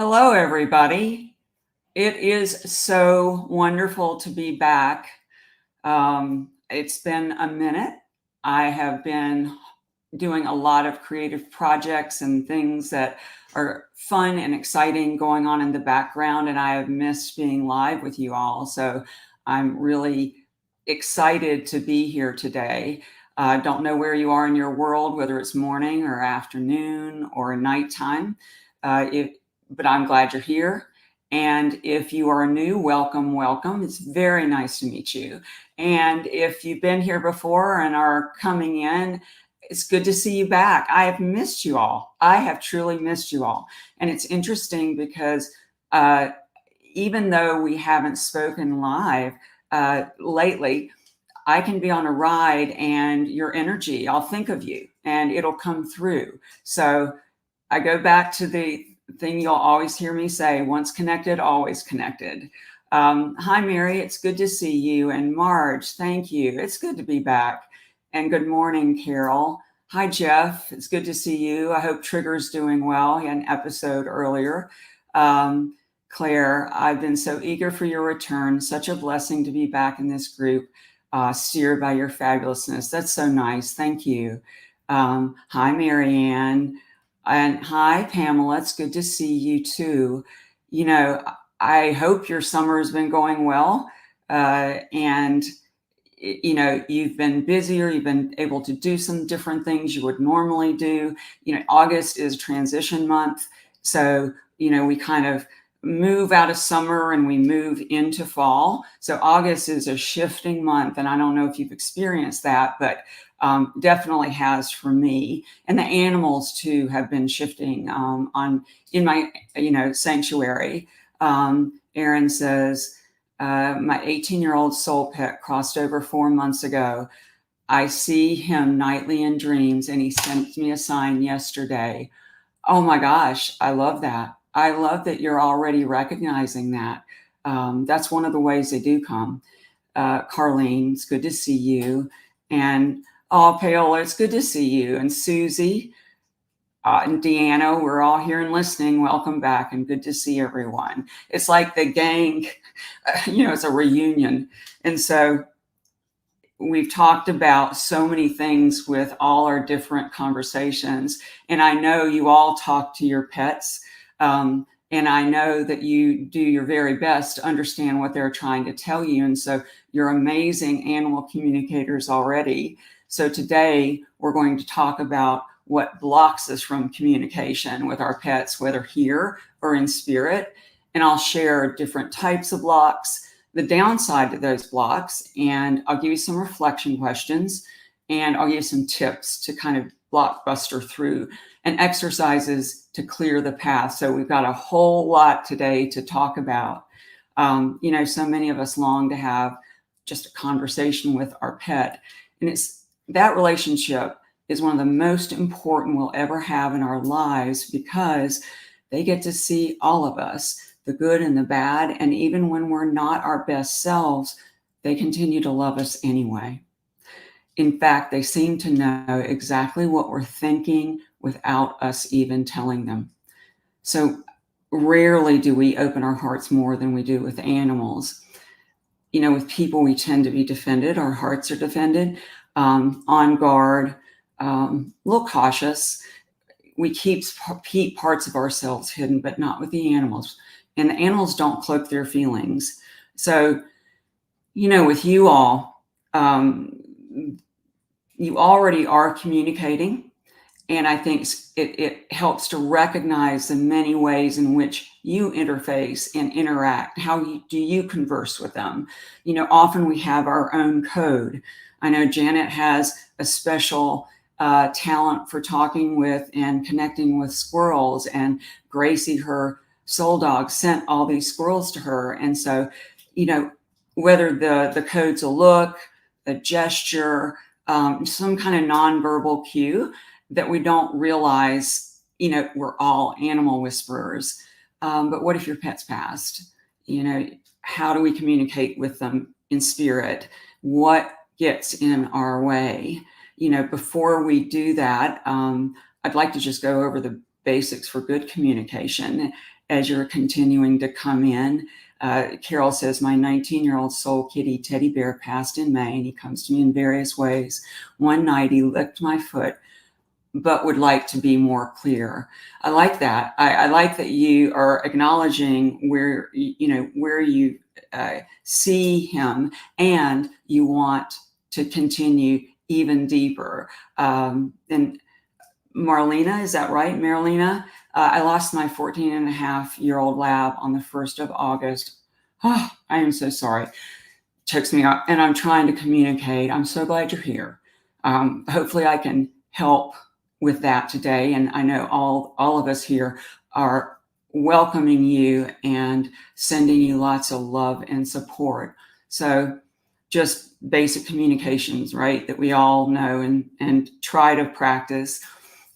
Hello, everybody. It is so wonderful to be back. It's been a minute. I have been doing a lot of creative projects and things that are fun and exciting going on in the background, and I have missed being live with you all. So I'm really excited to be here today. I don't know where you are in your world, whether it's morning or afternoon or nighttime, but I'm glad you're here. And if you are new, welcome, welcome. It's very nice to meet you. And if you've been here before and are coming in, it's good to see you back. I have missed you all. I have truly missed you all. And it's interesting because even though we haven't spoken live lately, I can be on a ride and your energy, I'll think of you and it'll come through. So I go back to the thing you'll always hear me say, once connected, always connected. Hi, Mary, it's good to see you. And Marge, thank you. It's good to be back. And good morning, Carol. Hi, Jeff. It's good to see you. I hope Trigger's doing well. He had an episode earlier. Claire, I've been so eager for your return. Such a blessing to be back in this group, steered by your fabulousness. That's so nice. Thank you. Hi, Marianne. And hi, Pamela. It's good to see you too. You know, I hope your summer has been going well. And, you know, you've been busier. You've been able to do some different things you would normally do. You know, August is transition month. So, you know, we kind of move out of summer and we move into fall. So August is a shifting month. And I don't know if you've experienced that, but definitely has for me. And the animals too have been shifting in my sanctuary. Aaron says, my 18-year-old soul pet crossed over 4 months ago. I see him nightly in dreams, and he sent me a sign yesterday. Oh my gosh, I love that. I love that you're already recognizing that. That's one of the ways they do come. Carlene, it's good to see you. And Paola, it's good to see you. And Susie and Deanna, we're all here and listening. Welcome back and good to see everyone. It's like the gang, it's a reunion. And so we've talked about so many things with all our different conversations. And I know you all talk to your pets. And I know that you do your very best to understand what they're trying to tell you. And so you're amazing animal communicators already. So today we're going to talk about what blocks us from communication with our pets, whether here or in spirit. And I'll share different types of blocks, the downside to those blocks, and I'll give you some reflection questions, and I'll give you some tips to kind of blockbuster through and exercises to clear the path. So we've got a whole lot today to talk about. So many of us long to have just a conversation with our pet. And that relationship is one of the most important we'll ever have in our lives because they get to see all of us, the good and the bad. And even when we're not our best selves, they continue to love us anyway. In fact, they seem to know exactly what we're thinking without us even telling them. So rarely do we open our hearts more than we do with animals. With people, we tend to be defended. Our hearts are defended, on guard, a little cautious. We keep parts of ourselves hidden, but not with the animals. And the animals don't cloak their feelings. So, with you all, you already are communicating. And I think it helps to recognize the many ways in which you interface and interact. How do you converse with them? Often we have our own code. I know Janet has a special talent for talking with and connecting with squirrels. And Gracie, her soul dog, sent all these squirrels to her. And so, whether the code's a look, a gesture, some kind of nonverbal cue that we don't realize, we're all animal whisperers. But what if your pet's passed? How do we communicate with them in spirit? What gets in our way? Before we do that, I'd like to just go over the basics for good communication as you're continuing to come in. Carol says, my 19-year-old soul kitty teddy bear passed in May, and he comes to me in various ways. One night he licked my foot, but would like to be more clear. I like that. I like that you are acknowledging where you see him, and you want to continue even deeper. And Marlena, is that right, Marilena? I lost my 14-and-a-half-year-old lab on the 1st of August. Oh, I am so sorry. Chokes me up, and I'm trying to communicate. I'm so glad you're here. Hopefully I can help with that today. And I know all of us here are welcoming you and sending you lots of love and support. So just basic communications, right, that we all know and try to practice.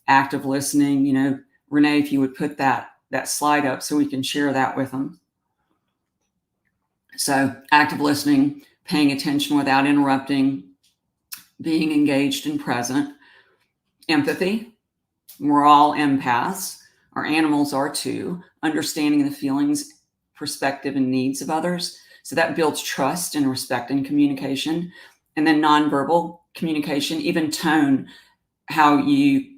Active listening, Renee, if you would put that slide up so we can share that with them. So active listening, paying attention without interrupting, being engaged and present. Empathy, we're all empaths. Our animals are too. Understanding the feelings, perspective, and needs of others. So that builds trust and respect in communication. And then nonverbal communication, even tone, how you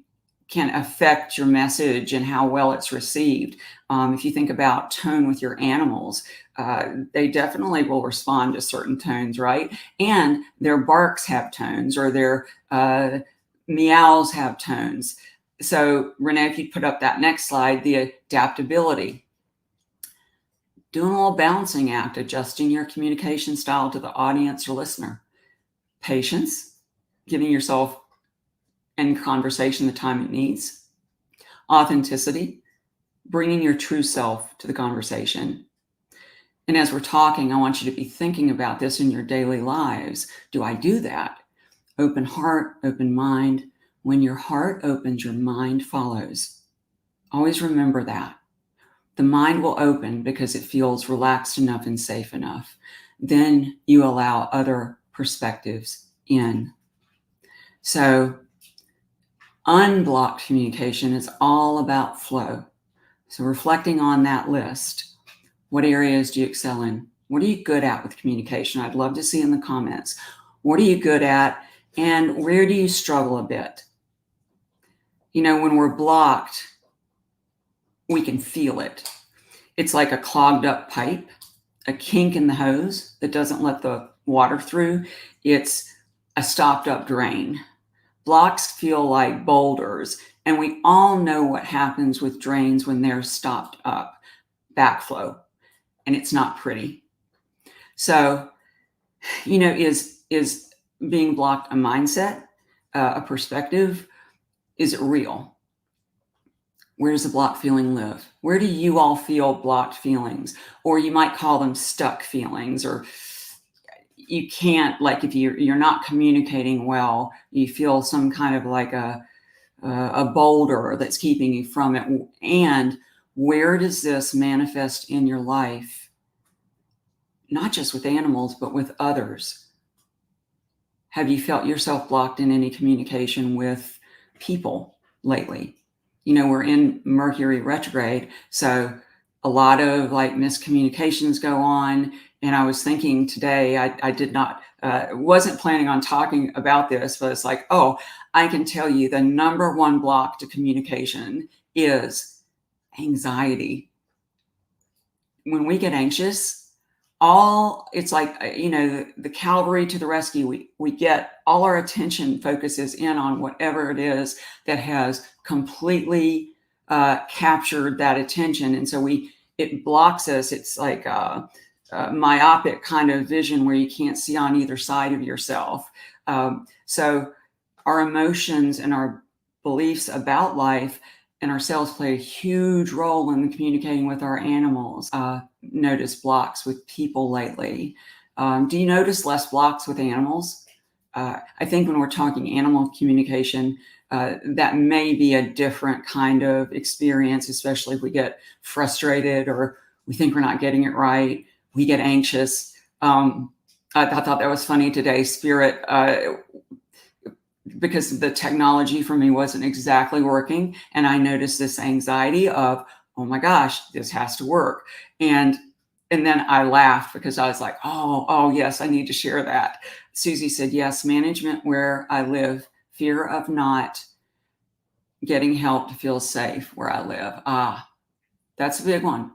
can affect your message and how well it's received. If you think about tone with your animals, they definitely will respond to certain tones, right? And their barks have tones, or their meows have tones. So Renee, if you put up that next slide, the adaptability. Doing a little balancing act, adjusting your communication style to the audience or listener. Patience, giving yourself and conversation the time it needs. Authenticity, bringing your true self to the conversation. And as we're talking, I want you to be thinking about this in your daily lives. Do I do that? Open heart, open mind. When your heart opens, your mind follows. Always remember that. The mind will open because it feels relaxed enough and safe enough. Then you allow other perspectives in. So unblocked communication is all about flow. So reflecting on that list, what areas do you excel in? What are you good at with communication? I'd love to see in the comments. What are you good at, and where do you struggle a bit? When we're blocked, we can feel it. It's like a clogged up pipe, a kink in the hose that doesn't let the water through. It's a stopped up drain. Blocks feel like boulders, and we all know what happens with drains when they're stopped up, backflow, and it's not pretty. So, is being blocked a mindset, a perspective? Is it real? Where does the blocked feeling live? Where do you all feel blocked feelings? Or you might call them stuck feelings, or you can't, like if you're not communicating well, you feel some kind of like a boulder that's keeping you from it. And where does this manifest in your life? Not just with animals, but with others. Have you felt yourself blocked in any communication with people lately? We're in Mercury retrograde, so a lot of like miscommunications go on. And I was thinking today, I did not, wasn't planning on talking about this, but it's like, oh, I can tell you the number one block to communication is anxiety. When we get anxious, it's like, the cavalry to the rescue. We get all our attention focuses in on whatever it is that has completely captured that attention. And so it blocks us. It's like a myopic kind of vision where you can't see on either side of yourself. So our emotions and our beliefs about life and ourselves play a huge role in communicating with our animals. Notice blocks with people lately. Do you notice less blocks with animals? I think when we're talking animal communication, that may be a different kind of experience, especially if we get frustrated or we think we're not getting it right. We get anxious. I thought that was funny today. Spirit because the technology for me wasn't exactly working. And I noticed this anxiety of, oh my gosh, this has to work. And then I laughed because I was like, oh yes, I need to share that. Susie said, yes, management where I live, fear of not getting help to feel safe where I live. That's a big one.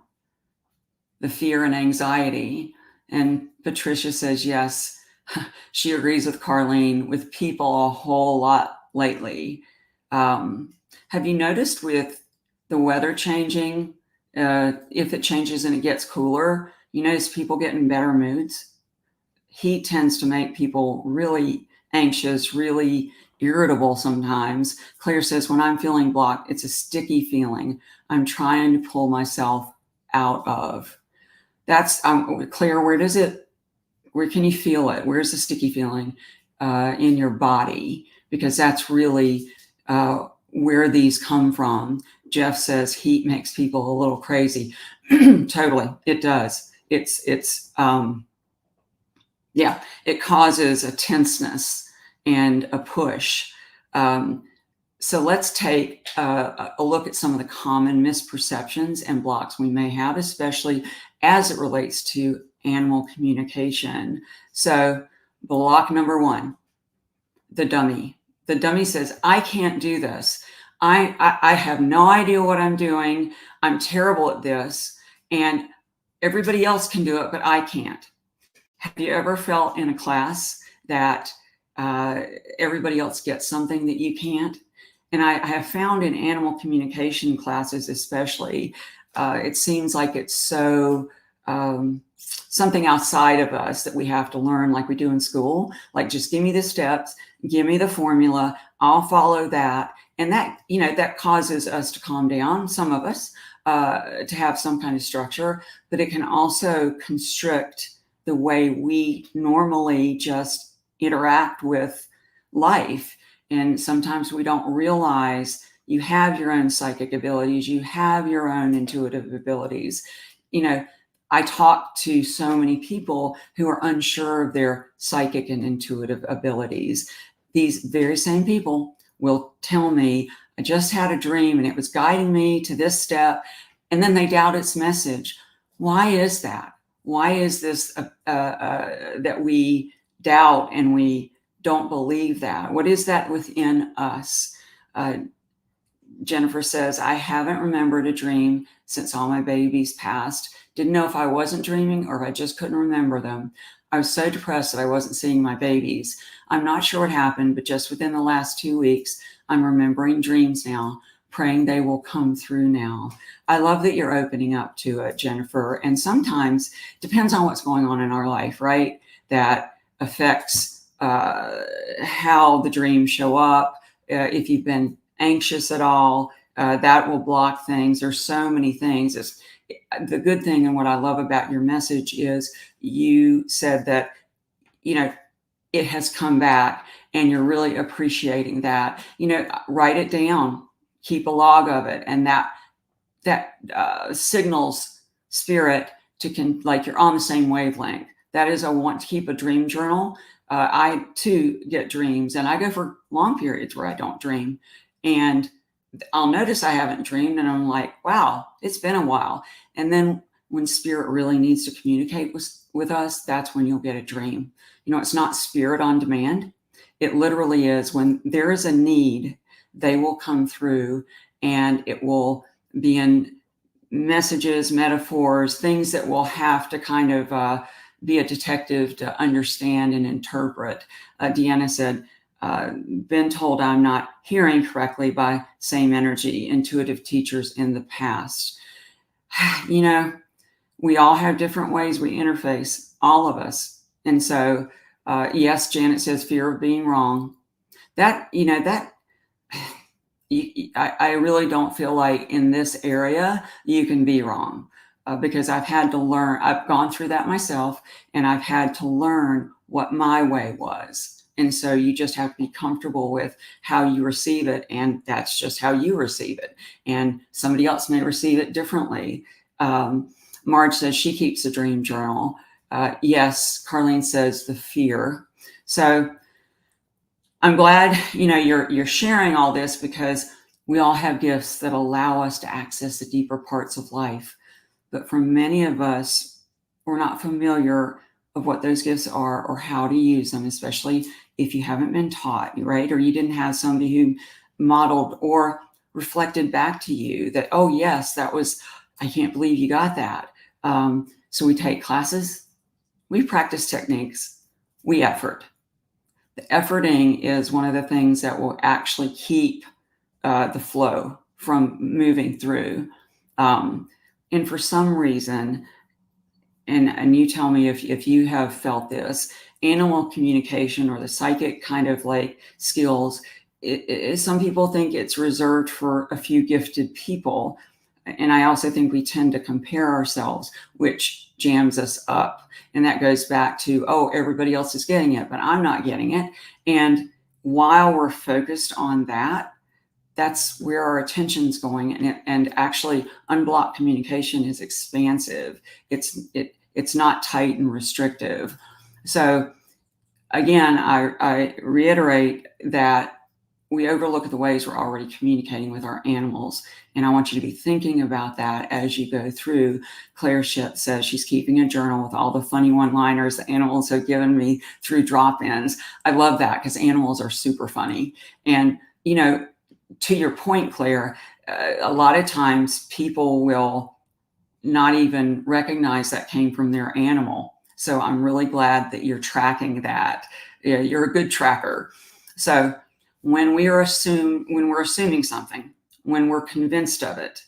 The fear and anxiety. And Patricia says, yes, she agrees with Carlene, with people a whole lot lately. Have you noticed with the weather changing, if it changes and it gets cooler, you notice people get in better moods? Heat tends to make people really anxious, really irritable sometimes. Claire says, when I'm feeling blocked, it's a sticky feeling I'm trying to pull myself out of. That's Claire, where can you feel it? Where's the sticky feeling in your body? Because that's really where these come from. Jeff says heat makes people a little crazy. Totally, it does. Yeah, it causes a tenseness and a push. So let's take a look at some of the common misperceptions and blocks we may have, especially as it relates to animal communication. So block number one, the dummy. The dummy says, I can't do this. I have no idea what I'm doing. I'm terrible at this. And everybody else can do it, but I can't. Have you ever felt in a class that everybody else gets something that you can't? And I have found in animal communication classes, especially, it seems like it's so something outside of us that we have to learn, like we do in school. Like, just give me the steps, give me the formula, I'll follow that. And that, that causes us to calm down, some of us, to have some kind of structure, but it can also constrict the way we normally just interact with life. And sometimes we don't realize you have your own psychic abilities, you have your own intuitive abilities. I talk to so many people who are unsure of their psychic and intuitive abilities. These very same people will tell me, I just had a dream and it was guiding me to this step. And then they doubt its message. Why is that? Why is this that we doubt and we don't believe that? What is that within us? Jennifer says, I haven't remembered a dream since all my babies passed. Didn't know if I wasn't dreaming or if I just couldn't remember them. I was so depressed that I wasn't seeing my babies. I'm not sure what happened, but just within the last 2 weeks, I'm remembering dreams now, praying they will come through now. I love that you're opening up to it, Jennifer. And sometimes depends on what's going on in our life, right? That affects how the dreams show up. If you've been anxious at all, that will block things. There's so many things. The good thing and what I love about your message is you said that, it has come back and you're really appreciating that. Write it down, keep a log of it, and that signals spirit to like you're on the same wavelength. That is, I want to keep a dream journal. I too get dreams, and I go for long periods where I don't dream, and I'll notice I haven't dreamed, and I'm like, wow, it's been a while. And then when spirit really needs to communicate with us, that's when you'll get a dream. It's not spirit on demand. It literally is when there is a need, they will come through, and it will be in messages, metaphors, things that will have to kind of be a detective to understand and interpret. Deanna said, been told I'm not hearing correctly by same energy, intuitive teachers in the past. We all have different ways we interface, all of us. And so, yes, Janet says fear of being wrong. I really don't feel like in this area you can be wrong, because I've had to learn. I've gone through that myself, and I've had to learn what my way was. And so you just have to be comfortable with how you receive it, and that's just how you receive it. And somebody else may receive it differently. Marge says she keeps a dream journal. Yes, Carlene says the fear. So I'm glad, you're sharing all this, because we all have gifts that allow us to access the deeper parts of life. But for many of us, we're not familiar of what those gifts are or how to use them, especially if you haven't been taught, right? Or you didn't have somebody who modeled or reflected back to you that, oh, yes, I can't believe you got that. So we take classes, we practice techniques, we effort. The efforting is one of the things that will actually keep the flow from moving through. And for some reason, and you tell me if you have felt this, animal communication or the psychic kind of like skills, some people think it's reserved for a few gifted people. And I also think we tend to compare ourselves, which jams us up. And that goes back to, oh, everybody else is getting it, but I'm not getting it. And while we're focused on that, that's where our attention's going. And actually, unblocked communication is expansive. It's not tight and restrictive. So again, I reiterate that we overlook the ways we're already communicating with our animals. And I want you to be thinking about that as you go through. Claire Ship says she's keeping a journal with all the funny one-liners the animals have given me through drop-ins. I love that, because animals are super funny. And, to your point, Claire, a lot of times people will not even recognize that came from their animal. So I'm really glad that you're tracking that. You're a good tracker. So when we're assuming something, when we're convinced of it,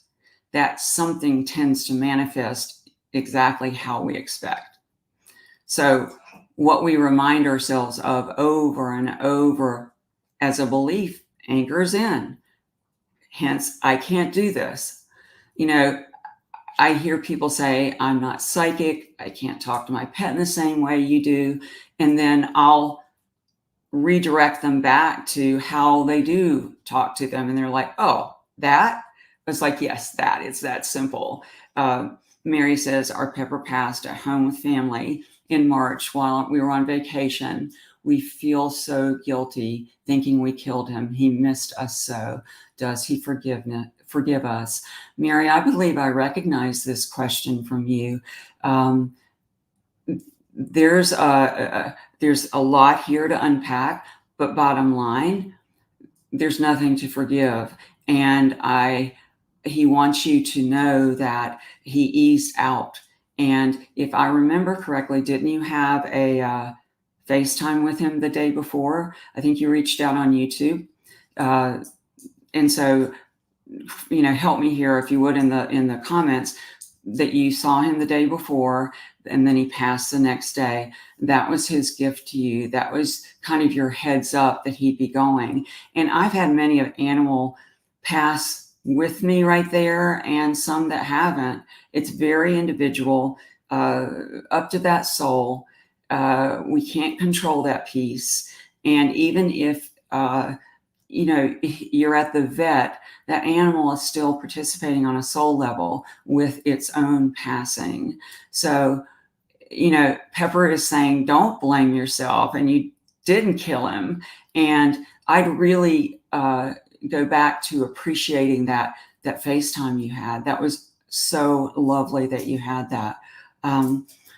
that something tends to manifest exactly how we expect. So what we remind ourselves of over and over as a belief anchors in. Hence, I can't do this. I hear people say, I'm not psychic. I can't talk to my pet in the same way you do. And then I'll redirect them back to how they do talk to them. And they're like, oh, that? It's like, yes, that. It's that simple. Mary says, our Pepper passed at home with family in March while we were on vacation. We feel so guilty thinking we killed him. He missed us so. Does he forgive us? Mary, I believe I recognize this question from you. There's a lot here to unpack, but bottom line, there's nothing to forgive. And he wants you to know that he eased out. And if I remember correctly, didn't you have a FaceTime with him the day before? I think you reached out on YouTube. And so, help me here, if you would, in the comments, that you saw him the day before and then he passed the next day. That was his gift to you. That was kind of your heads up that he'd be going. And I've had many of animal pass with me right there, and some that haven't. It's very individual, up to that soul. We can't control that piece. And even if you're at the vet, that animal is still participating on a soul level with its own passing. So, Pepper is saying, don't blame yourself, and you didn't kill him. And I'd really go back to appreciating that FaceTime you had. That was so lovely that you had that.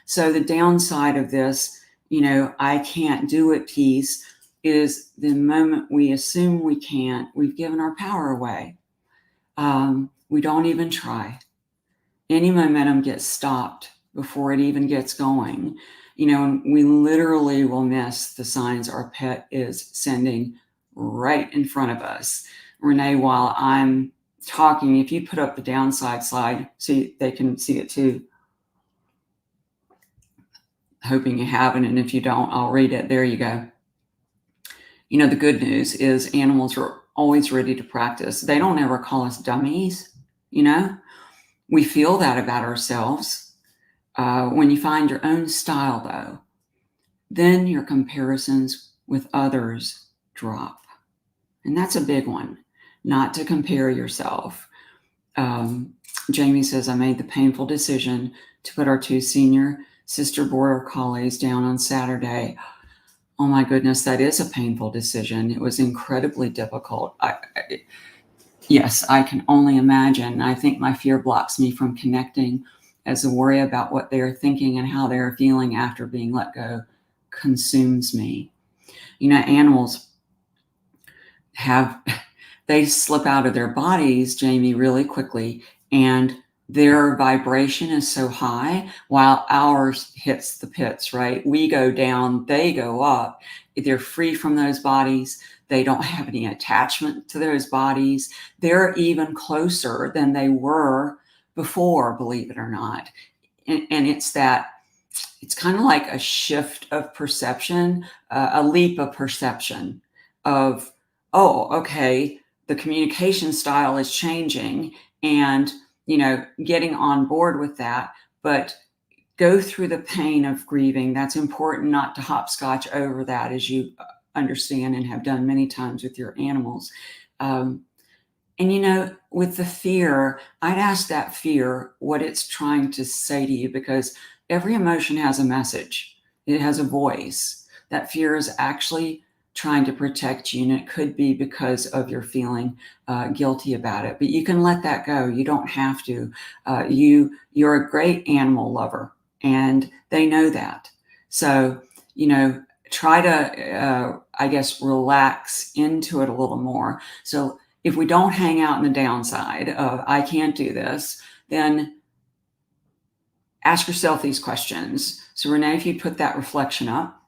So the downside of this, I can't do it piece, is the moment we assume we can't, we've given our power away. We don't even try. Any momentum gets stopped before it even gets going. And we literally will miss the signs our pet is sending right in front of us. Renee, while I'm talking, if you put up the downside slide so they can see it too. Hoping you haven't, and if you don't, I'll read it. There you go. The good news is animals are always ready to practice. They don't ever call us dummies. We feel that about ourselves. When you find your own style, though, then your comparisons with others drop. And that's a big one, not to compare yourself. Jamie says, I made the painful decision to put our 2 senior sister border collies down on Saturday. Oh my goodness, that is a painful decision. It was incredibly difficult. Yes, I can only imagine. I think my fear blocks me from connecting, as the worry about what they're thinking and how they're feeling after being let go consumes me. Animals have, they slip out of their bodies, Jamie, really quickly, and their vibration is so high while ours hits the pits, right? We go down, they go up. They're free from those bodies. They don't have any attachment to those bodies. They're even closer than they were before, believe it or not. And it's kind of like a shift of perception, a leap of perception of, oh, okay, the communication style is changing, and getting on board with that. But go through the pain of grieving. That's important, not to hopscotch over that, as you understand and have done many times with your animals. And with the fear, I'd ask that fear what it's trying to say to you, because every emotion has a message, it has a voice. That fear is actually trying to protect you, and it could be because of your feeling guilty about it. But you can let that go. You don't have to. You're a great animal lover, and they know that. So, try to, I guess, relax into it a little more. So if we don't hang out in the downside of, I can't do this, then ask yourself these questions. So Renee, if you put that reflection up,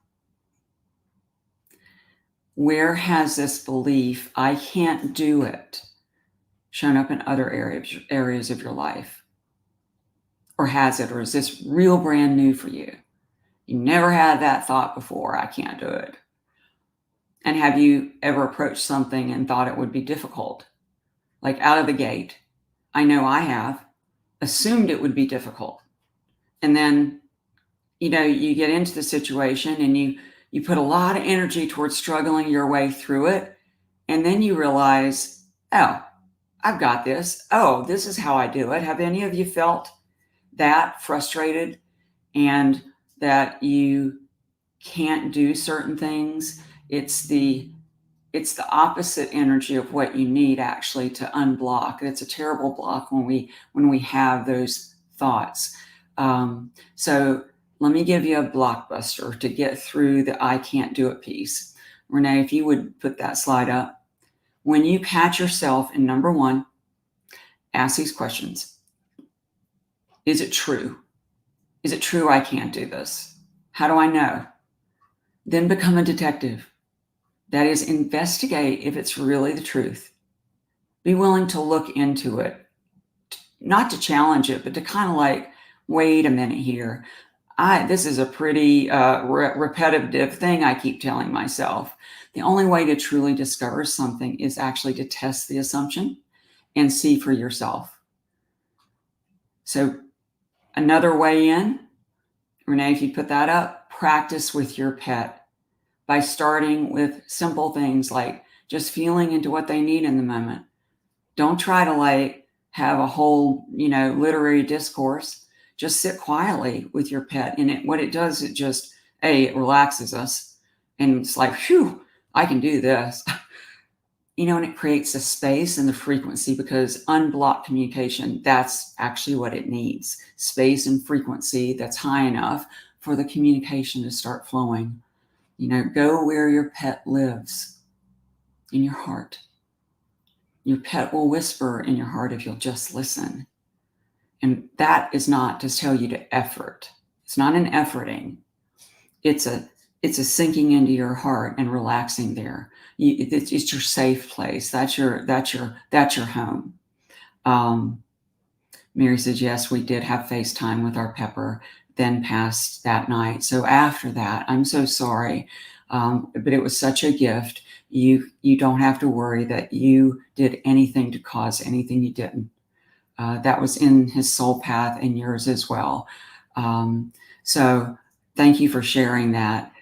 where has this belief, I can't do it, shown up in other areas of your life? Or has it? Or is this real brand new for you? You never had that thought before, I can't do it. And have you ever approached something and thought it would be difficult? Like out of the gate. I know I have assumed it would be difficult. And then, you get into the situation and you put a lot of energy towards struggling your way through it. And then you realize, oh, I've got this. Oh, this is how I do it. Have any of you felt that frustrated and that you can't do certain things? It's the opposite energy of what you need actually to unblock. It's a terrible block when we have those thoughts. So let me give you a blockbuster to get through the I can't do it piece. Renee, if you would put that slide up. When you catch yourself in number one, ask these questions. Is it true? Is it true I can't do this? How do I know? Then become a detective. That is, investigate if it's really the truth. Be willing to look into it, not to challenge it, but to kind of like, wait a minute here. This is a pretty repetitive thing I keep telling myself. The only way to truly discover something is actually to test the assumption and see for yourself. So another way in, Renee, if you put that up, practice with your pet by starting with simple things like just feeling into what they need in the moment. Don't try to have a whole, literary discourse. Just sit quietly with your pet. And what it does, it relaxes us. And it's like, phew, I can do this. And it creates a space and the frequency, because unblocked communication, that's actually what it needs. Space and frequency that's high enough for the communication to start flowing. Go where your pet lives, in your heart. Your pet will whisper in your heart if you'll just listen. And that is not to tell you to effort. It's not an efforting. It's a sinking into your heart and relaxing there. It's your safe place. That's your home. Mary says, yes, we did have FaceTime with our Pepper, then passed that night. So after that, I'm so sorry. But it was such a gift. You don't have to worry that you did anything to cause anything you didn't. That was in his soul path and yours as well. So thank you for sharing that.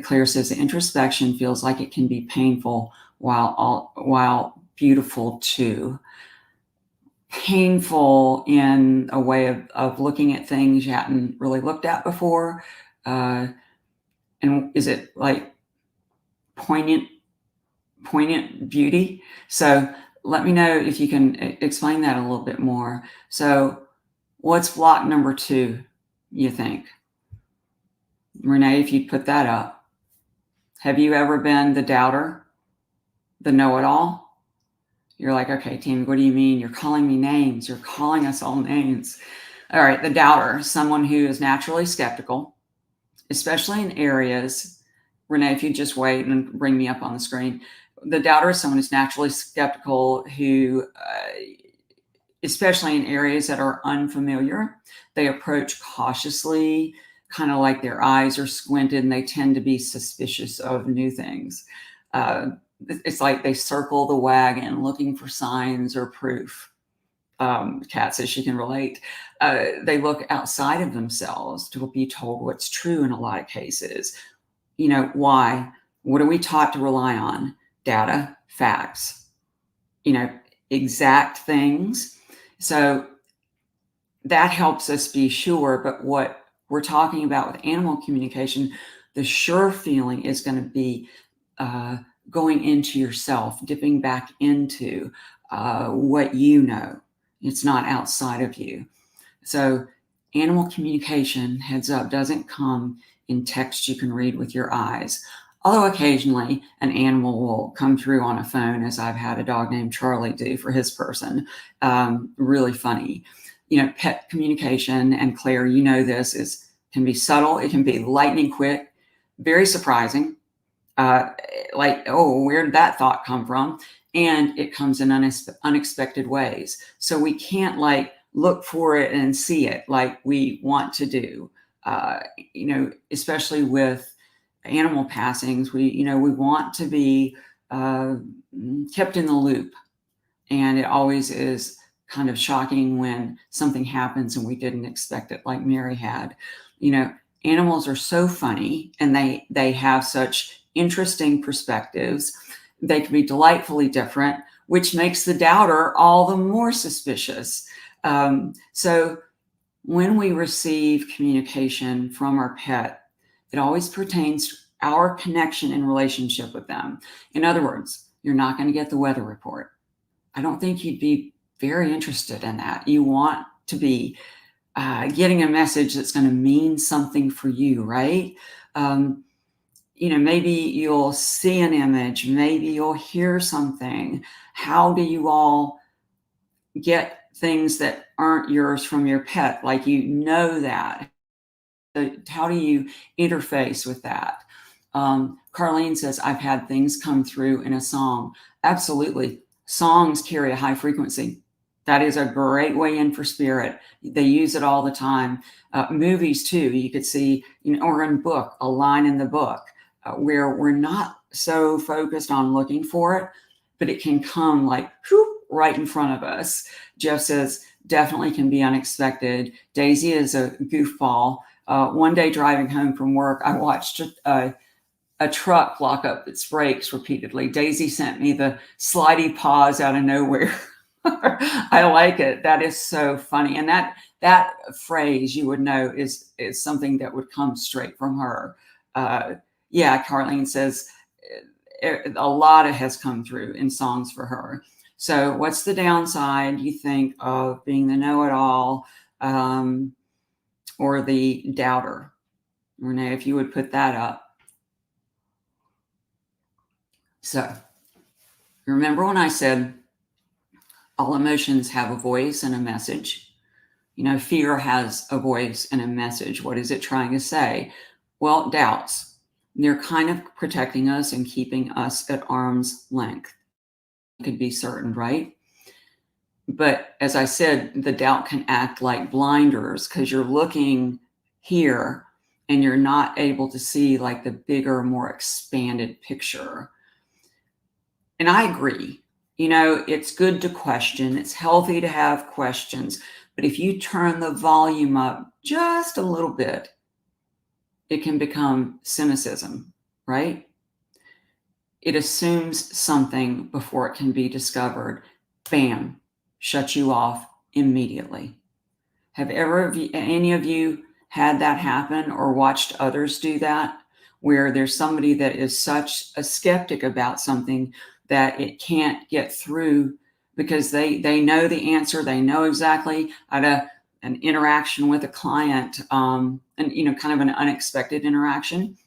Claire says, the introspection feels like it can be painful while beautiful too. Painful in a way of looking at things you hadn't really looked at before. And is it like poignant beauty. So let me know if you can explain that a little bit more. So what's block number 2, you think? Renee, if you'd put that up. Have you ever been the doubter, the know-it-all? You're like, okay, Tami, what do you mean? You're calling me names. You're calling us all names. All right, the doubter, someone who is naturally skeptical, especially in areas. Renee, if you just wait and bring me up on the screen. The doubter is someone who's naturally skeptical who, especially in areas that are unfamiliar, they approach cautiously, kind of like their eyes are squinted, and they tend to be suspicious of new things. It's like they circle the wagon looking for signs or proof. Kat says she can relate. They look outside of themselves to be told what's true in a lot of cases. You know, why? What are we taught to rely on? Data, facts, exact things. So that helps us be sure. But what we're talking about with animal communication, the sure feeling is going to be going into yourself, dipping back into what you know. It's not outside of you. So animal communication, heads up, doesn't come in text you can read with your eyes. Although occasionally an animal will come through on a phone, as I've had a dog named Charlie do for his person. Really funny. Pet communication, and Claire, you know this, can be subtle. It can be lightning quick, very surprising. Like, oh, where did that thought come from? And it comes in unexpected ways. So we can't look for it and see it like we want to do. Especially with animal passings, we want to be kept in the loop. And it always is kind of shocking when something happens and we didn't expect it, like Mary had. Animals are so funny, and they have such interesting perspectives. They can be delightfully different, which makes the doubter all the more suspicious. So when we receive communication from our pet, it always pertains to our connection and relationship with them. In other words, you're not going to get the weather report. I don't think you'd be very interested in that. You want to be getting a message that's going to mean something for you, right? Maybe you'll see an image, maybe you'll hear something. How do you all get things that aren't yours from your pet? Like, that. How do you interface with that? Carlene says, I've had things come through in a song. Absolutely. Songs carry a high frequency. That is a great way in for spirit. They use it all the time. Movies too. You could see, or in book, a line in the book where we're not so focused on looking for it, but it can come like whoop, right in front of us. Jeff says, definitely can be unexpected. Daisy is a goofball. One day driving home from work, I watched a truck lock up its brakes repeatedly. Daisy sent me the slidey pause out of nowhere. I like it. That is so funny. And that phrase, you would know, is something that would come straight from her. Yeah, Carlene says a lot has come through in songs for her. So what's the downside, you think, of being the know-it-all or the doubter? Renee, if you would put that up. So remember when I said all emotions have a voice and a message? Fear has a voice and a message. What is it trying to say? Well, doubts. They're kind of protecting us and keeping us at arm's length. You could be certain, right? But as I said, the doubt can act like blinders because you're looking here and you're not able to see like the bigger, more expanded picture. And I agree. It's good to question. It's healthy to have questions. But if you turn the volume up just a little bit, it can become cynicism, right? It assumes something before it can be discovered. Bam, shut you off immediately. Have any of you had that happen or watched others do that? where there's somebody that is such a skeptic about something that it can't get through because they know the answer. They know exactly. I had an interaction with a client, and kind of an unexpected interaction.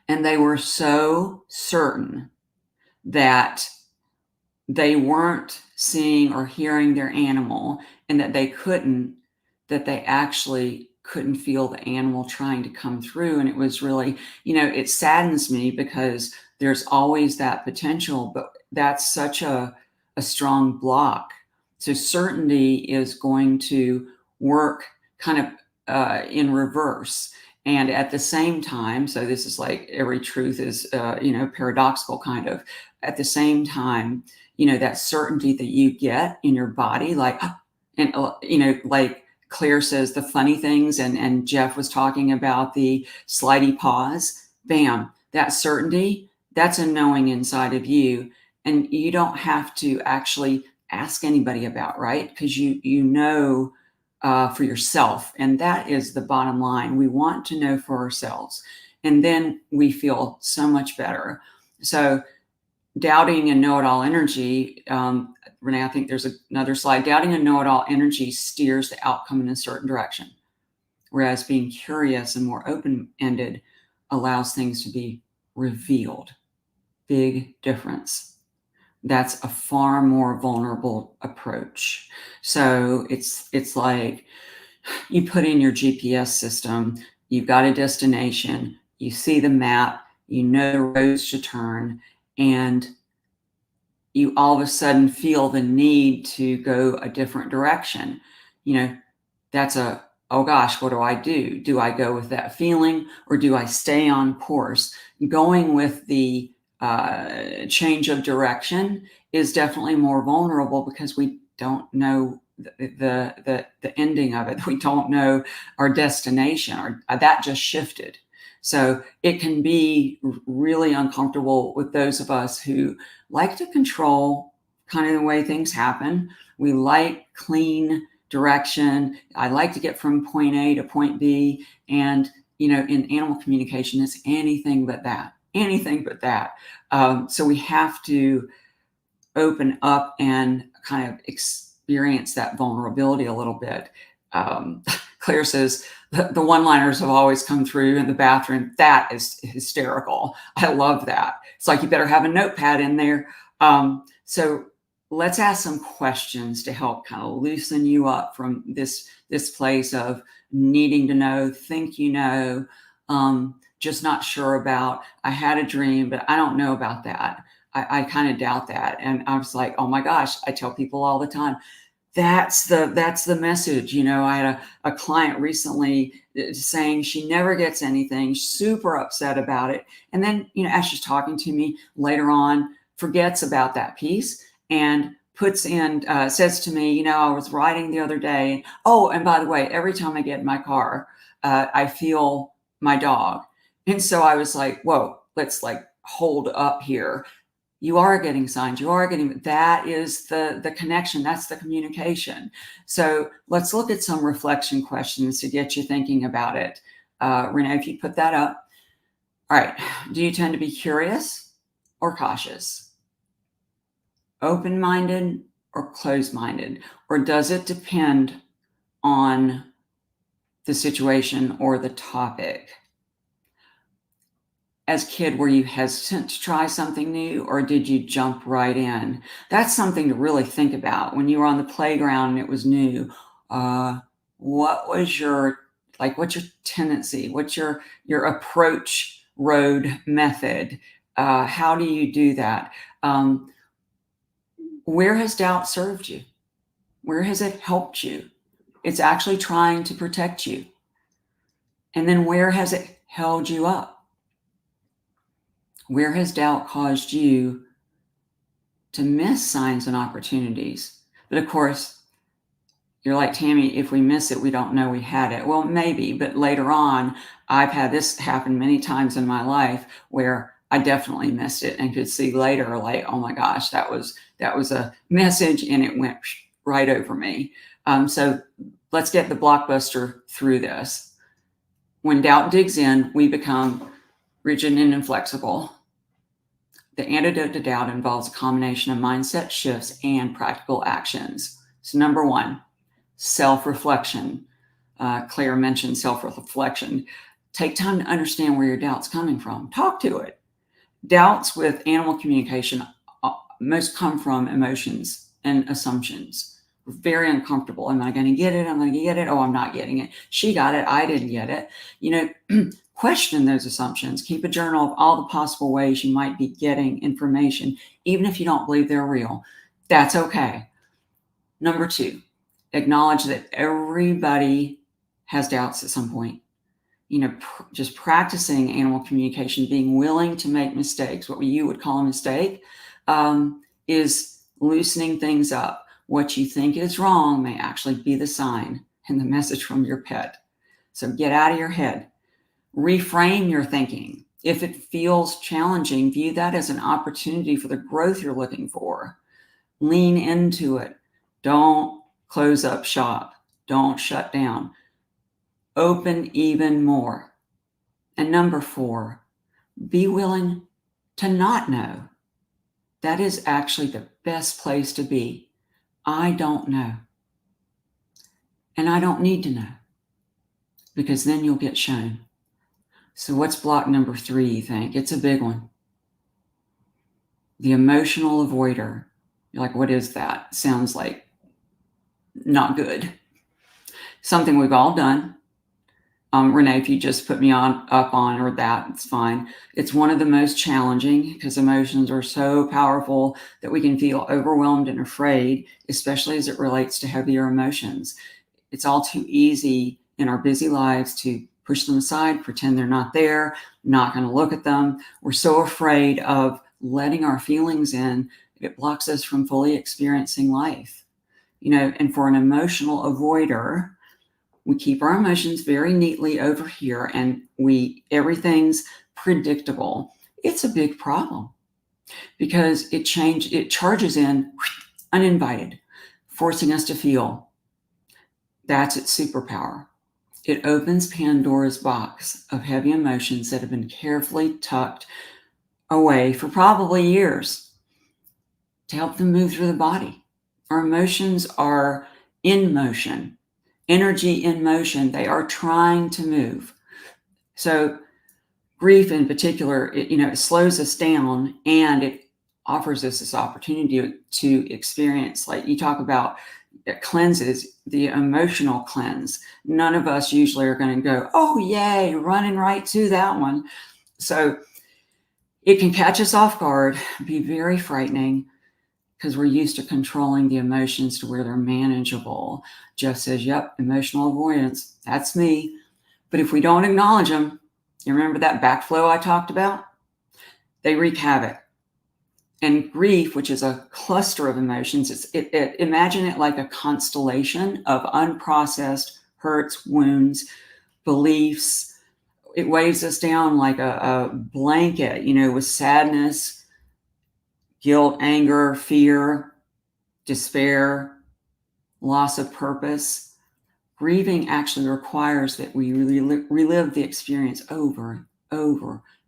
And they were so certain that they weren't seeing or hearing their animal, and that they actually couldn't feel the animal trying to come through. And it was really, it saddens me because there's always that potential, but that's such a strong block. So certainty is going to work kind of in reverse. And at the same time, so this is like every truth is, paradoxical kind of. At the same time, that certainty that you get in your body, like, and, like Claire says, the funny things, and Jeff was talking about the slidey paws, bam, that certainty, that's a knowing inside of you. And you don't have to actually ask anybody about, right? Because you know for yourself. And that is the bottom line. We want to know for ourselves. And then we feel so much better. So doubting and know-it-all energy, Renee, I think there's another slide. Doubting and know-it-all energy steers the outcome in a certain direction, whereas being curious and more open-ended allows things to be revealed. Big difference. That's a far more vulnerable approach. So it's like you put in your GPS system, you've got a destination, you see the map, you know the roads to turn, and you all of a sudden feel the need to go a different direction. That's oh gosh, what do I do? Do I go with that feeling, or do I stay on course? Going with the change of direction is definitely more vulnerable because we don't know the ending of it. We don't know our destination, or that just shifted. So it can be really uncomfortable with those of us who like to control kind of the way things happen. We like clean direction. I like to get from point A to point B. And, in animal communication, it's anything but that. So we have to open up and kind of experience that vulnerability a little bit. Claire says the one-liners have always come through in the bathroom. That is hysterical. I love that. It's like you better have a notepad in there. So let's ask some questions to help kind of loosen you up from this place of needing to know, think just not sure about. I had a dream, but I don't know about that. I kind of doubt that. And I was like, oh my gosh, I tell people all the time, that's the message. I had a client recently saying she never gets anything, super upset about it. And then, as she's talking to me later on, forgets about that piece and puts in, says to me, I was riding the other day. Oh, and by the way, every time I get in my car, I feel my dog. And so I was like, whoa, let's like hold up here. You are getting signs. That is the connection. That's the communication. So let's look at some reflection questions to get you thinking about it. Renee, if you put that up. All right. Do you tend to be curious or cautious? Open-minded or closed-minded? Or does it depend on the situation or the topic? As a kid, were you hesitant to try something new, or did you jump right in? That's something to really think about. When you were on the playground and it was new, what was what's your tendency? What's your approach road method? How do you do that? Where has doubt served you? Where has it helped you? It's actually trying to protect you. And then where has it held you up? Where has doubt caused you to miss signs and opportunities? But of course, you're like, Tami, if we miss it, we don't know we had it. Well, maybe, but later on, I've had this happen many times in my life where I definitely missed it and could see later, like, oh my gosh, that was a message and it went right over me. So let's get the blockbuster through this. When doubt digs in, we become rigid and inflexible. The antidote to doubt involves a combination of mindset shifts and practical actions. So number one, self-reflection. Claire mentioned self-reflection. Take time to understand where your doubt's coming from. Talk to it. Doubts with animal communication most come from emotions and assumptions. We're very uncomfortable. Am I going to get it? I'm going to get it. Oh, I'm not getting it. She got it. I didn't get it. Question those assumptions. Keep a journal of all the possible ways you might be getting information, even if you don't believe they're real. That's okay. Number two, acknowledge that everybody has doubts at some point. Just practicing animal communication, being willing to make mistakes, what you would call a mistake, is loosening things up. What you think is wrong may actually be the sign and the message from your pet. So get out of your head. Reframe your thinking. If it feels challenging, view that as an opportunity for the growth you're looking for. Lean into it. Don't close up shop. Don't shut down. Open even more. And number four, be willing to not know. That is actually the best place to be. I don't know. And I don't need to know, because then you'll get shown. So what's block number three, you think? It's a big one. The emotional avoider. You're like, what is that? Sounds like not good. Something we've all done. Renee, if you just put me up on or that, it's fine. It's one of the most challenging because emotions are so powerful that we can feel overwhelmed and afraid, especially as it relates to heavier emotions. It's all too easy in our busy lives to push them aside, pretend they're not there, not going to look at them. We're so afraid of letting our feelings in, it blocks us from fully experiencing life. And for an emotional avoider, we keep our emotions very neatly over here and everything's predictable. It's a big problem because it charges in uninvited, forcing us to feel. That's its superpower. It opens Pandora's box of heavy emotions that have been carefully tucked away for probably years to help them move through the body. Our emotions are in motion, energy in motion. They are trying to move. So grief in particular, it slows us down and it offers us this opportunity to experience, like you talk about, it cleanses, the emotional cleanse. None of us usually are going to go, oh, yay, running right to that one. So it can catch us off guard, be very frightening because we're used to controlling the emotions to where they're manageable. Jeff says, yep, emotional avoidance, that's me. But if we don't acknowledge them, you remember that backflow I talked about? They wreak havoc. And grief, which is a cluster of emotions, imagine it like a constellation of unprocessed hurts, wounds, beliefs. It weighs us down like a blanket, with sadness, guilt, anger, fear, despair, loss of purpose. Grieving actually requires that we relive the experience over,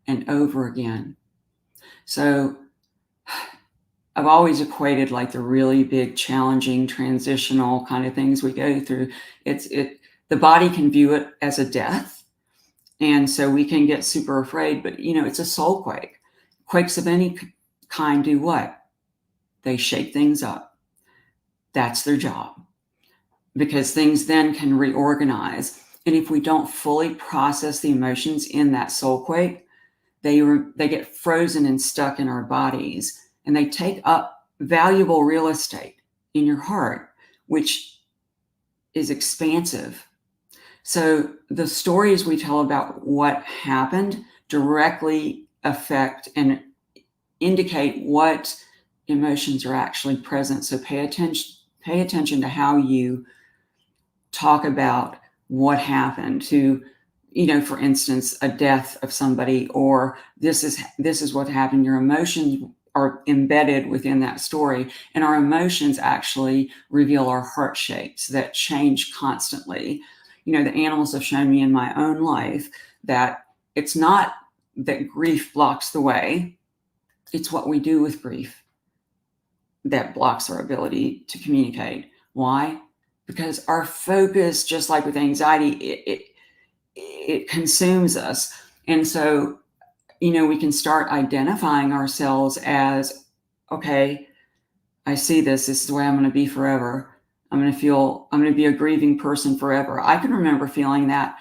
and over again. So I've always equated like the really big, challenging, transitional kind of things we go through. The body can view it as a death. And so we can get super afraid, but it's a soul quake. Quakes of any kind do what? They shake things up. That's their job, because things then can reorganize. And if we don't fully process the emotions in that soul quake, they get frozen and stuck in our bodies, and they take up valuable real estate in your heart, which is expansive. So the stories we tell about what happened directly affect and indicate what emotions are actually present. So pay attention to how you talk about what happened to, for instance, a death of somebody, or this is what happened. Your emotions are embedded within that story, and our emotions actually reveal our heart shapes that change constantly. The animals have shown me in my own life that it's not that grief blocks the way. It's what we do with grief that blocks our ability to communicate. Why? Because our focus, just like with anxiety, it consumes us. And so, we can start identifying ourselves as, okay, I see this is the way I'm going to be forever. I'm going to be a grieving person forever. I can remember feeling that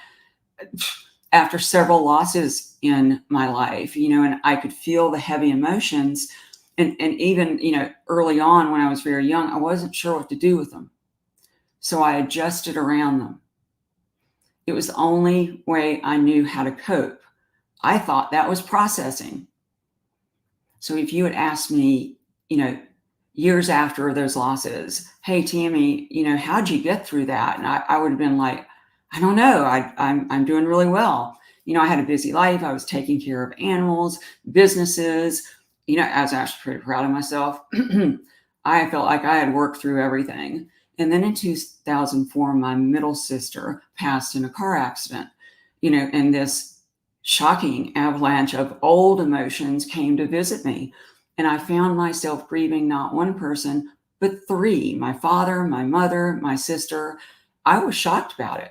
after several losses in my life, and I could feel the heavy emotions. And even, early on when I was very young, I wasn't sure what to do with them. So I adjusted around them. It was the only way I knew how to cope. I thought that was processing. So if you had asked me, years after those losses, hey, Tami, how'd you get through that? And I would have been like, I don't know. I'm doing really well. I had a busy life. I was taking care of animals, businesses. I was actually pretty proud of myself. I felt like I had worked through everything. And then in 2004, my middle sister passed in a car accident, and this shocking avalanche of old emotions came to visit me. And I found myself grieving not one person, but three: my father, my mother, my sister. I was shocked about it.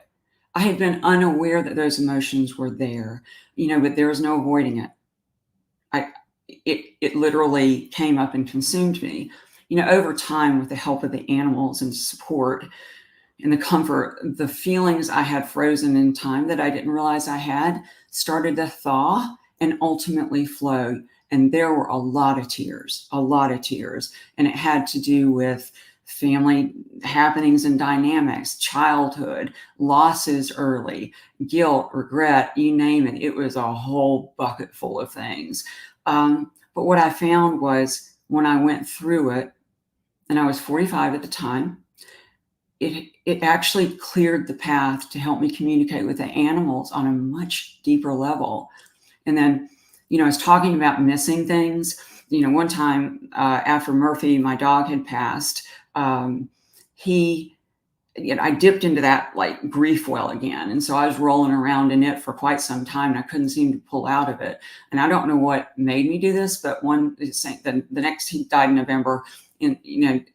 I had been unaware that those emotions were there, but there was no avoiding it. It literally came up and consumed me. Over time, with the help of the animals and support and the comfort, the feelings I had frozen in time that I didn't realize I had started to thaw and ultimately flow. And there were a lot of tears. And it had to do with family happenings and dynamics, childhood, losses early, guilt, regret, you name it. It was a whole bucket full of things. But what I found was when I went through it, and I was 45 at the time, it actually cleared the path to help me communicate with the animals on a much deeper level. And then, I was talking about missing things. One time after Murphy, my dog, had passed, I dipped into that like grief well again. And so I was rolling around in it for quite some time, and I couldn't seem to pull out of it. And I don't know what made me do this, but the next, he died in November, in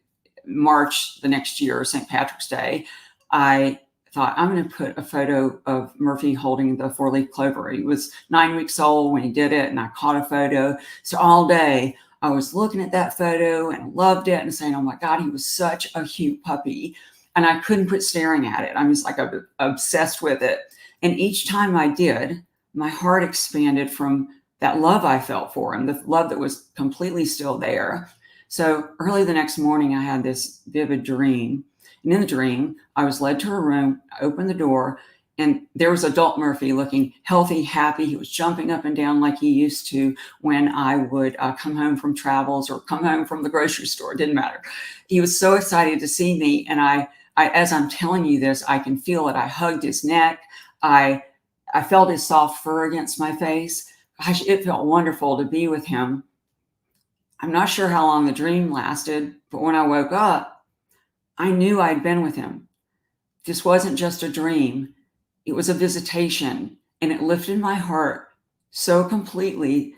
March the next year, St. Patrick's Day, I thought, I'm going to put a photo of Murphy holding the 4-leaf clover. He was 9 weeks old when he did it, and I caught a photo. So all day I was looking at that photo and loved it and saying, oh my God, he was such a cute puppy. And I couldn't quit staring at it. I'm just like obsessed with it. And each time I did, my heart expanded from that love I felt for him, the love that was completely still there. So early the next morning, I had this vivid dream. And in the dream, I was led to a room, I opened the door, and there was adult Murphy looking healthy, happy. He was jumping up and down like he used to when I would come home from travels or come home from the grocery store. It didn't matter. He was so excited to see me. And I as I'm telling you this, I can feel it. I hugged his neck. I felt his soft fur against my face. Gosh, it felt wonderful to be with him. I'm not sure how long the dream lasted, but when I woke up, I knew I'd been with him. This wasn't just a dream. It was a visitation, and it lifted my heart so completely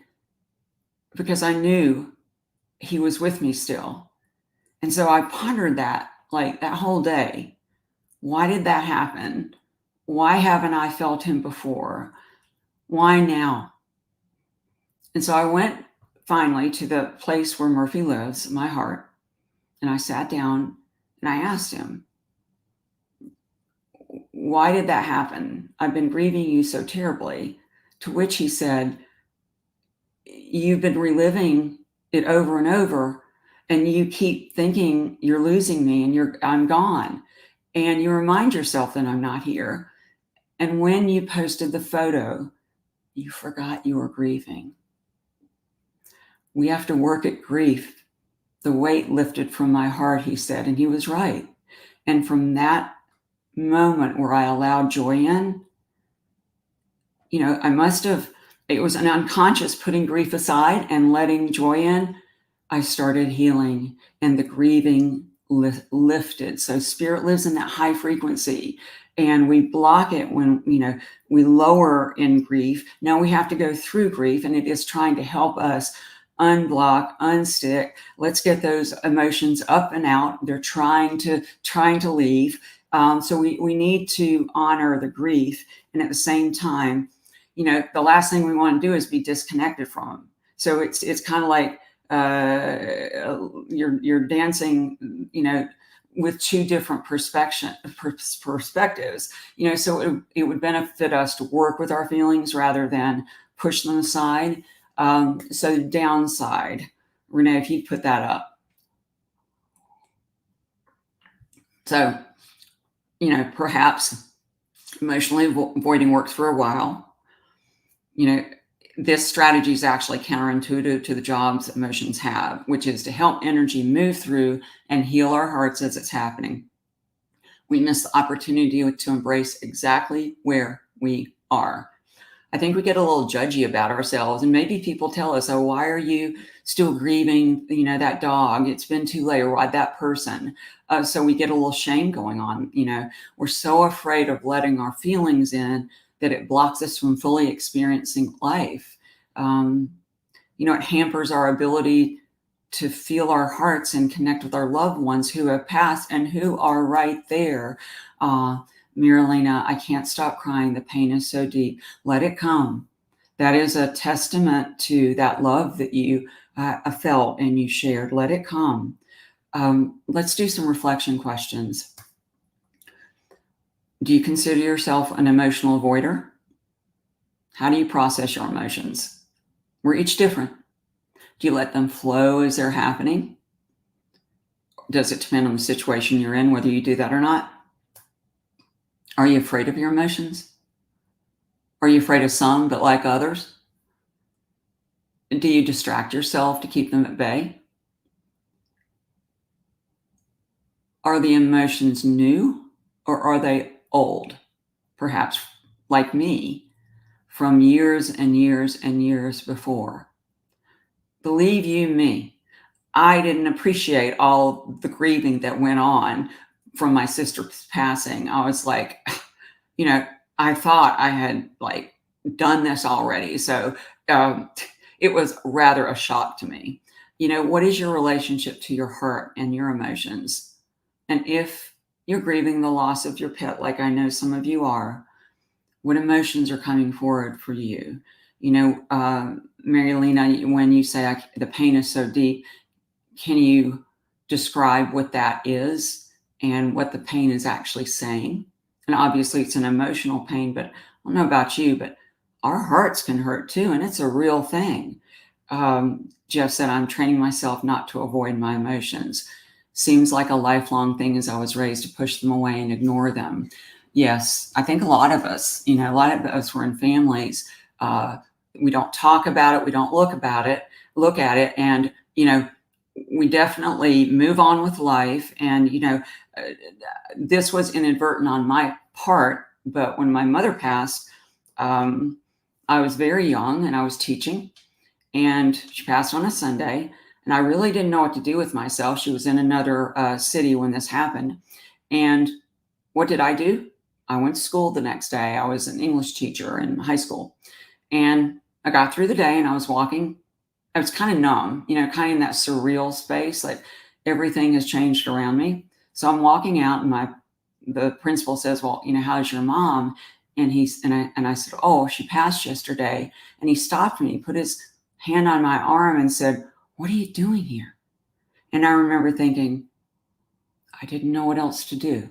because I knew he was with me still. And so I pondered that like that whole day. Why did that happen? Why haven't I felt him before? Why now? And so I went finally to the place where Murphy lives, my heart, and I sat down and I asked him, why did that happen? I've been grieving you so terribly. To which he said, you've been reliving it over and over, and you keep thinking you're losing me and I'm gone. And you remind yourself that I'm not here. And when you posted the photo, you forgot you were grieving. We have to work at grief. The weight lifted from my heart, he said, and he was right. And from that moment where I allowed joy in, it was an unconscious putting grief aside and letting joy in. I started healing, and the grieving lifted. So spirit lives in that high frequency. And we block it when, we lower in grief. Now we have to go through grief, and it is trying to help us unblock, unstick. Let's get those emotions up and out. They're trying to leave. So we need to honor the grief, and at the same time, the last thing we want to do is be disconnected from them. So it's kind of like you're dancing, with two different perspectives. So it would benefit us to work with our feelings rather than push them aside. So downside, Renee, if you put that up. So, perhaps emotionally avoiding works for a while. This strategy is actually counterintuitive to the jobs emotions have, which is to help energy move through and heal our hearts as it's happening. We miss the opportunity to embrace exactly where we are. I think we get a little judgy about ourselves, and maybe people tell us, oh, why are you still grieving, that dog? It's been too late, or why that person? So we get a little shame going on. We're so afraid of letting our feelings in that it blocks us from fully experiencing life. It hampers our ability to feel our hearts and connect with our loved ones who have passed and who are right there. Marilena, I can't stop crying. The pain is so deep. Let it come. That is a testament to that love that you felt and you shared. Let it come. Let's do some reflection questions. Do you consider yourself an emotional avoider? How do you process your emotions? We're each different. Do you let them flow as they're happening? Does it depend on the situation you're in, whether you do that or not? Are you afraid of your emotions? Are you afraid of some but like others? Do you distract yourself to keep them at bay? Are the emotions new or are they old? Perhaps like me, from years and years and years before. Believe you me, I didn't appreciate all the grieving that went on from my sister's passing. I was like, I thought I had done this already. So it was rather a shock to me. What is your relationship to your heart and your emotions? And if you're grieving the loss of your pet, like I know some of you are, what emotions are coming forward for you? Marilena, when you say the pain is so deep, can you describe what that is and what the pain is actually saying? And obviously it's an emotional pain, but I don't know about you, but our hearts can hurt too, and it's a real thing. Jeff said, I'm training myself not to avoid my emotions. Seems like a lifelong thing, as I was raised to push them away and ignore them. Yes, I think a lot of us were in families. We don't talk about it. We don't look at it. And, we definitely move on with life. And, this was inadvertent on my part. But when my mother passed, I was very young and I was teaching, and she passed on a Sunday. And I really didn't know what to do with myself. She was in another city when this happened. And what did I do? I went to school the next day. I was an English teacher in high school. And I got through the day and I was walking. I was kind of numb, kind of in that surreal space, like everything has changed around me. So I'm walking out and the principal says, well, how's your mom? And I said, oh, she passed yesterday. And he stopped me, put his hand on my arm and said, what are you doing here? And I remember thinking, I didn't know what else to do.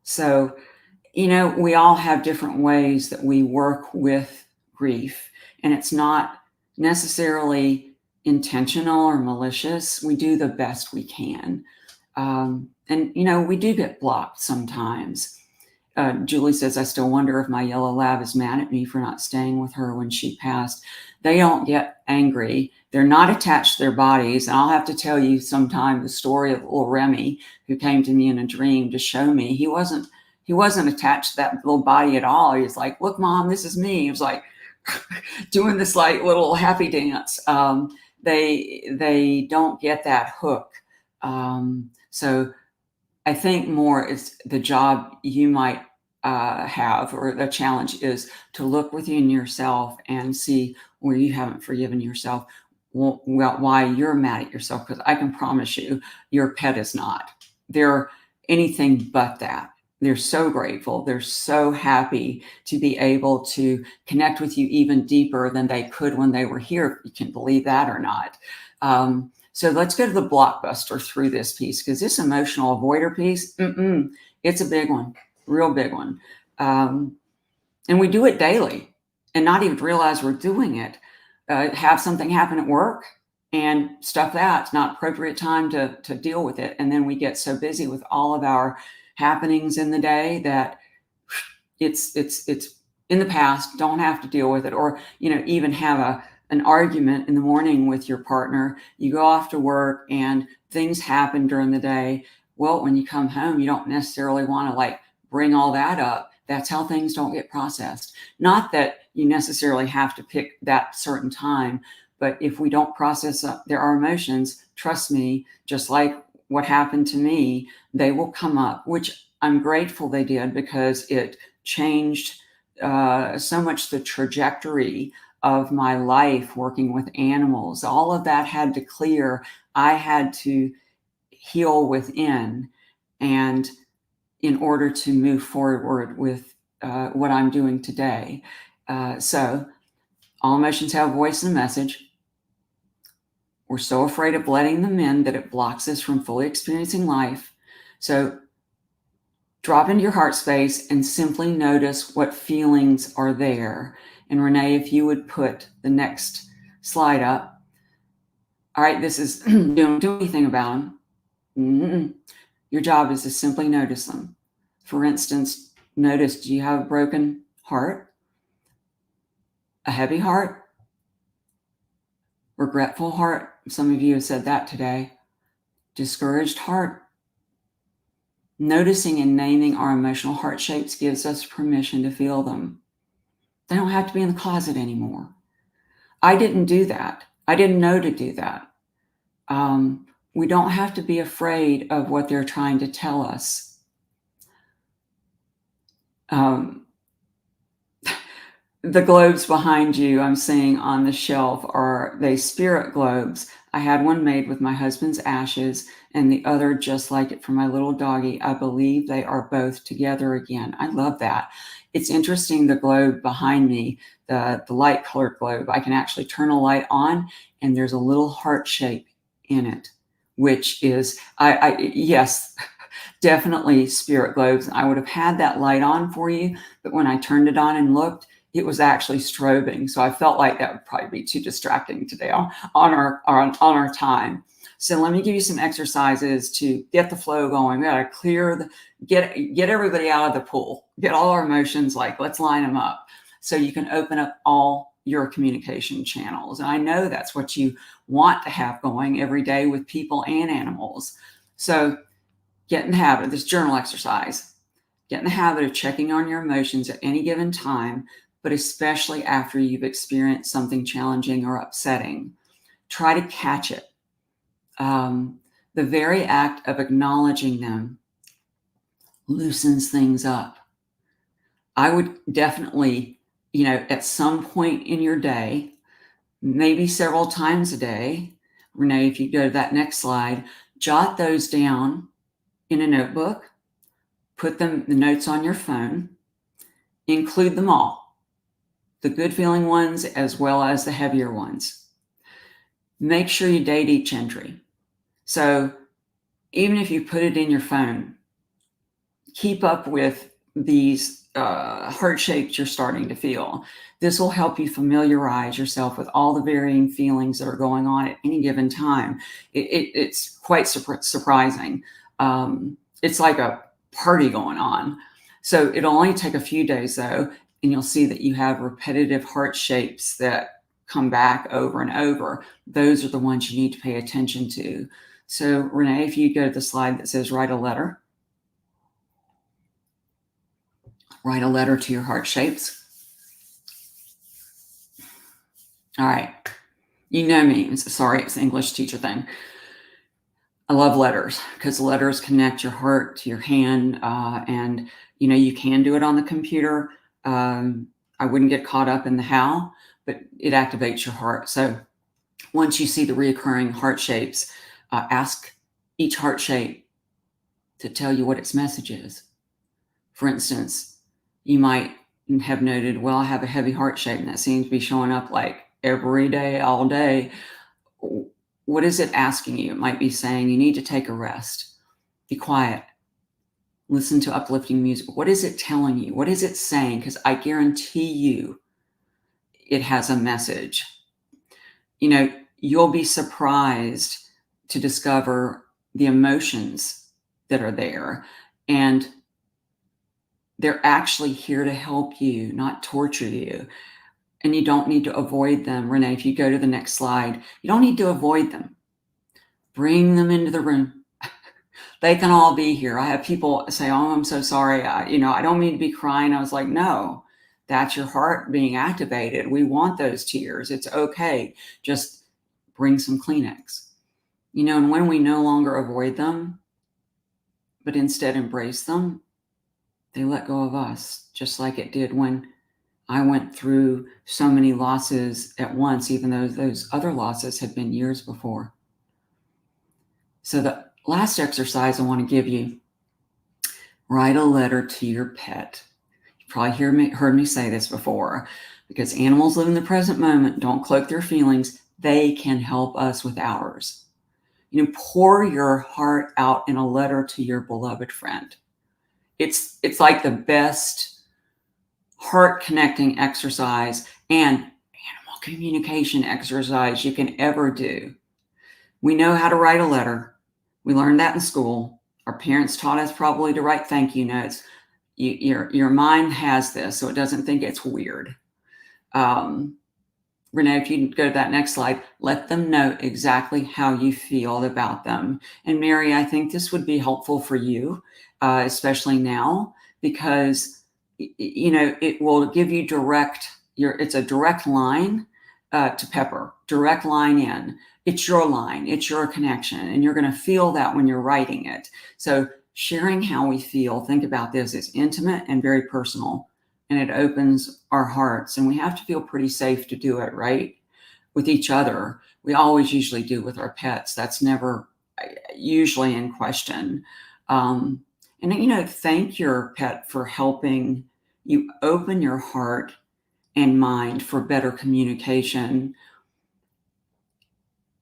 So, we all have different ways that we work with grief, and it's not necessarily intentional or malicious. We do the best we can. And, we do get blocked sometimes. Julie says, I still wonder if my yellow lab is mad at me for not staying with her when she passed. They don't get angry. They're not attached to their bodies. And I'll have to tell you sometime the story of little Remy, who came to me in a dream to show me he wasn't attached to that little body at all. He was like, look, Mom, this is me. He was like doing this little happy dance. They don't get that hook. So I think more is the job you might have, or the challenge is to look within yourself and see where you haven't forgiven yourself, why you're mad at yourself. Because I can promise you, your pet is not. They're anything but that. They're so grateful. They're so happy to be able to connect with you even deeper than they could when they were here. You can believe that or not. So let's go to the blockbuster through this piece, because this emotional avoider piece, it's a big one, real big one. And we do it daily and not even realize we're doing it. Have something happen at work and stuff that's not appropriate time to deal with it. And then we get so busy with all of our happenings in the day that it's in the past, don't have to deal with it. Or, even have an argument in the morning with your partner. You go off to work and things happen during the day. Well, when you come home, you don't necessarily want to bring all that up. That's how things don't get processed. Not that you necessarily have to pick that certain time, but if we don't process our emotions, trust me, just like what happened to me, they will come up, which I'm grateful they did, because it changed so much the trajectory of my life working with animals. All of that had to clear. I had to heal within, and in order to move forward with what I'm doing today. So all emotions have a voice and a message. We're so afraid of letting them in that it blocks us from fully experiencing life. So drop into your heart space and simply notice what feelings are there. And Renee, if you would put the next slide up. All right, this is don't do anything about them. Your job is to simply notice them. For instance, notice, do you have a broken heart? A heavy heart? Regretful heart? Some of you have said that today. Discouraged heart? Noticing and naming our emotional heart shapes gives us permission to feel them. They don't have to be in the closet anymore. I didn't do that. I didn't know to do that. We don't have to be afraid of what they're trying to tell us. The globes behind you, I'm seeing on the shelf, are they spirit globes. I had one made with my husband's ashes and the other just like it for my little doggy. I believe they are both together again. I love that. It's interesting, the globe behind me, the light colored globe, I can actually turn a light on and there's a little heart shape in it, which is, yes, definitely spirit globes. I would have had that light on for you, but when I turned it on and looked, it was actually strobing. So I felt like that would probably be too distracting today on our time. So let me give you some exercises to get the flow going. We got to get everybody out of the pool, get all our emotions, let's line them up so you can open up all your communication channels. And I know that's what you want to have going every day with people and animals. So get in the habit of this journal exercise. Get in the habit of checking on your emotions at any given time, but especially after you've experienced something challenging or upsetting. Try to catch it. The very act of acknowledging them loosens things up. I would definitely, at some point in your day, maybe several times a day, Renee, if you go to that next slide, jot those down in a notebook, put the notes on your phone, include them all, the good feeling ones as well as the heavier ones. Make sure you date each entry. So even if you put it in your phone, keep up with these heart shapes you're starting to feel. This will help you familiarize yourself with all the varying feelings that are going on at any given time. It's quite surprising. It's like a party going on. So it'll only take a few days though, and you'll see that you have repetitive heart shapes that come back over and over. Those are the ones you need to pay attention to. So Renee, if you go to the slide that says write a letter. Write a letter to your heart shapes. All right. You know me. Sorry, it's an English teacher thing. I love letters because letters connect your heart to your hand, and you can do it on the computer. I wouldn't get caught up in the how, but it activates your heart. So once you see the reoccurring heart shapes, ask each heart shape to tell you what its message is. For instance, you might have noted, well, I have a heavy heart shape, and that seems to be showing up like every day, all day. What is it asking you? It might be saying you need to take a rest, be quiet, listen to uplifting music. What is it telling you? What is it saying? Because I guarantee you it has a message. You'll be surprised to discover the emotions that are there. And they're actually here to help you, not torture you. And you don't need to avoid them. Renee, if you go to the next slide, you don't need to avoid them. Bring them into the room. They can all be here. I have people say, oh, I'm so sorry. I don't mean to be crying. I was like, no, that's your heart being activated. We want those tears. It's okay. Just bring some Kleenex. And when we no longer avoid them, but instead embrace them, they let go of us, just like it did when I went through so many losses at once, even though those other losses had been years before. So the last exercise I want to give you, write a letter to your pet. You probably heard me say this before, because animals live in the present moment, don't cloak their feelings. They can help us with ours. Pour your heart out in a letter to your beloved friend. It's like the best heart connecting exercise and animal communication exercise you can ever do. We know how to write a letter. We learned that in school. Our parents taught us probably to write thank you notes. Your mind has this, so it doesn't think it's weird. Renee, if you can go to that next slide, let them know exactly how you feel about them. And Mary, I think this would be helpful for you, especially now, because it will give you it's a direct line to Pepper, direct line in. It's your line, it's your connection, and you're going to feel that when you're writing it. So sharing how we feel, think about this, it's intimate and very personal. And it opens our hearts, and we have to feel pretty safe to do it, right? With each other. We always usually do with our pets. That's never usually in question. And thank your pet for helping you open your heart and mind for better communication.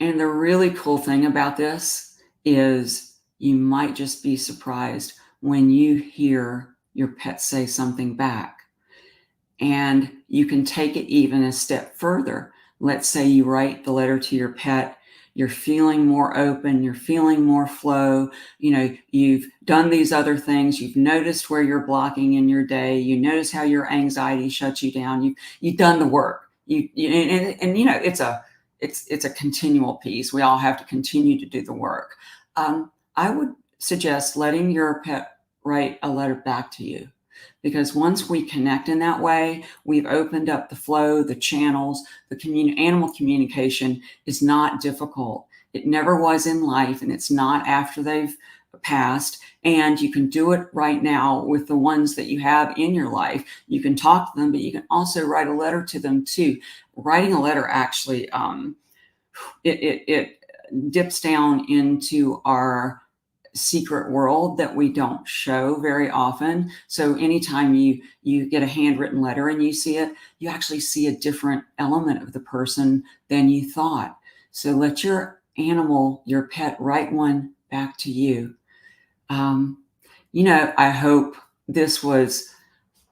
And the really cool thing about this is you might just be surprised when you hear your pet say something back. And you can take it even a step further. Let's say you write the letter to your pet, you're feeling more open, you're feeling more flow, you've done these other things, you've noticed where you're blocking in your day, you notice how your anxiety shuts you down, you've done the work. It's a continual piece. We all have to continue to do the work. I would suggest letting your pet write a letter back to you. Because once we connect in that way, we've opened up the flow, the channels, animal communication is not difficult. It never was in life, and it's not after they've passed. And you can do it right now with the ones that you have in your life. You can talk to them, but you can also write a letter to them too. Writing a letter actually, it dips down into our secret world that we don't show very often. So anytime you get a handwritten letter and you see it, you actually see a different element of the person than you thought. So let your animal, your pet, write one back to you. I hope this was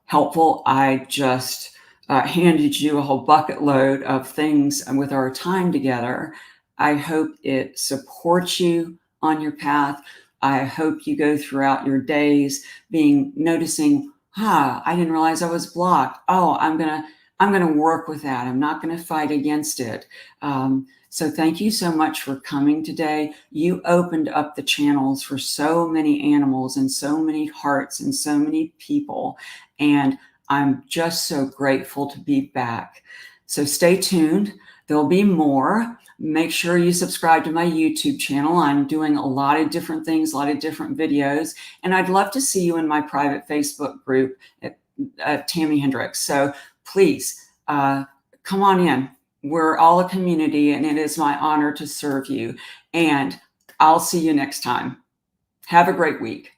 helpful. I just handed you a whole bucket load of things with our time together. I hope it supports you on your path. I hope you go throughout your days noticing, I didn't realize I was blocked. Oh, I'm gonna work with that. I'm not gonna fight against it. So thank you so much for coming today. You opened up the channels for so many animals and so many hearts and so many people. And I'm just so grateful to be back. So stay tuned. There'll be more. Make sure you subscribe to my YouTube channel. I'm doing a lot of different things, a lot of different videos, and I'd love to see you in my private Facebook group at Tami Hendrix. So please come on in. We're all a community, and it is my honor to serve you. And I'll see you next time. Have a great week.